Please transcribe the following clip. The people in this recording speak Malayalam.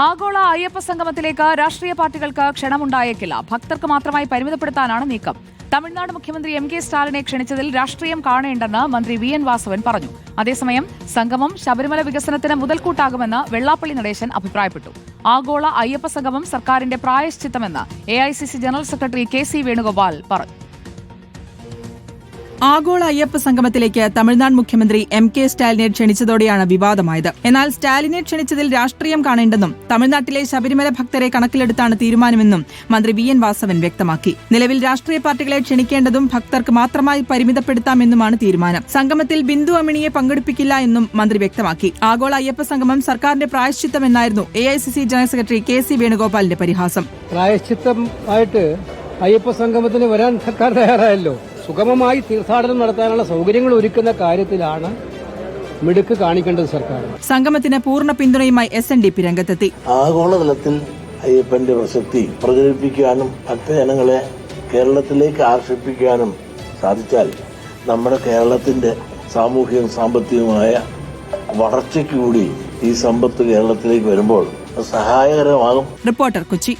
ആഗോള അയ്യപ്പ സംഗമത്തിലേക്ക് രാഷ്ട്രീയ പാർട്ടികൾക്ക് ക്ഷണമുണ്ടായേക്കില്ല. ഭക്തർക്ക് മാത്രമായി പരിമിതപ്പെടുത്താനാണ് നീക്കം. തമിഴ്നാട് മുഖ്യമന്ത്രി എം.കെ. സ്റ്റാലിനെ ക്ഷണിച്ചതിൽ രാഷ്ട്രീയം കാണേണ്ടെന്ന് മന്ത്രി വി.എൻ. വാസവൻ പറഞ്ഞു. അതേസമയം സംഗമം ശബരിമല വികസനത്തിന് മുതൽക്കൂട്ടാകുമെന്ന് വെള്ളാപ്പള്ളി നടേശൻ അഭിപ്രായപ്പെട്ടു. ആഗോള അയ്യപ്പ സംഗമം സർക്കാരിന്റെ പ്രായശ്ചിത്തമെന്ന് AICC general secretary K C. Venugopal പറഞ്ഞു. ആഗോള അയ്യപ്പ സംഗമത്തിലേക്ക് തമിഴ്നാട് മുഖ്യമന്ത്രി എം.കെ. സ്റ്റാലിനെ ക്ഷണിച്ചതോടെയാണ് വിവാദമായത്. എന്നാൽ സ്റ്റാലിനെ ക്ഷണിച്ചതിൽ രാഷ്ട്രീയം കാണേണ്ടെന്നും തമിഴ്നാട്ടിലെ ശബരിമല ഭക്തരെ കണക്കിലെടുത്താണ് തീരുമാനമെന്നും മന്ത്രി വി.എൻ. വാസവൻ വ്യക്തമാക്കി. നിലവിൽ രാഷ്ട്രീയ പാർട്ടികളെ ക്ഷണിക്കേണ്ടതും ഭക്തർക്ക് മാത്രമായി പരിമിതപ്പെടുത്താമെന്നുമാണ് തീരുമാനം. സംഗമത്തിൽ ബിന്ദു അമ്മിണിയെ പങ്കെടുപ്പിക്കില്ല എന്നും മന്ത്രി വ്യക്തമാക്കി. ആഗോള അയ്യപ്പ സംഗമം സർക്കാരിന്റെ പ്രായശ്ചിത്തമെന്നായിരുന്നു എ.ഐ.സി.സി ജനറൽ സെക്രട്ടറി കെ.സി. വേണുഗോപാലിന്റെ പരിഹാസം. പ്രായശ്ചിത്തമായിട്ട് അയ്യപ്പ സംഗമത്തിന് വരാൻ സർക്കാർ തയ്യാറായല്ലോ. സുഗമമായി തീർത്ഥാടനം നടത്താനുള്ള സൗകര്യങ്ങൾ ഒരുക്കുന്ന കാര്യത്തിലാണ് മിടുക്ക് കാണിക്കേണ്ടത് സർക്കാർ. സംഗമത്തിന് പൂർണ്ണ പിന്തുണയുമായി SNDP രംഗത്തെത്തി. ആഗോളതലത്തിൽ അയ്യപ്പന്റെ പ്രസക്തി പ്രചരിപ്പിക്കാനും ഭക്തജനങ്ങളെ കേരളത്തിലേക്ക് ആകർഷിപ്പിക്കാനും സാധിച്ചാൽ നമ്മുടെ കേരളത്തിന്റെ സാമൂഹികവും സാമ്പത്തികവുമായ വളർച്ചയ്ക്ക് കൂടി ഈ സമ്പത്ത് കേരളത്തിലേക്ക് വരുമ്പോൾ സഹായകരമാകും. റിപ്പോർട്ടർ കൊച്ചി.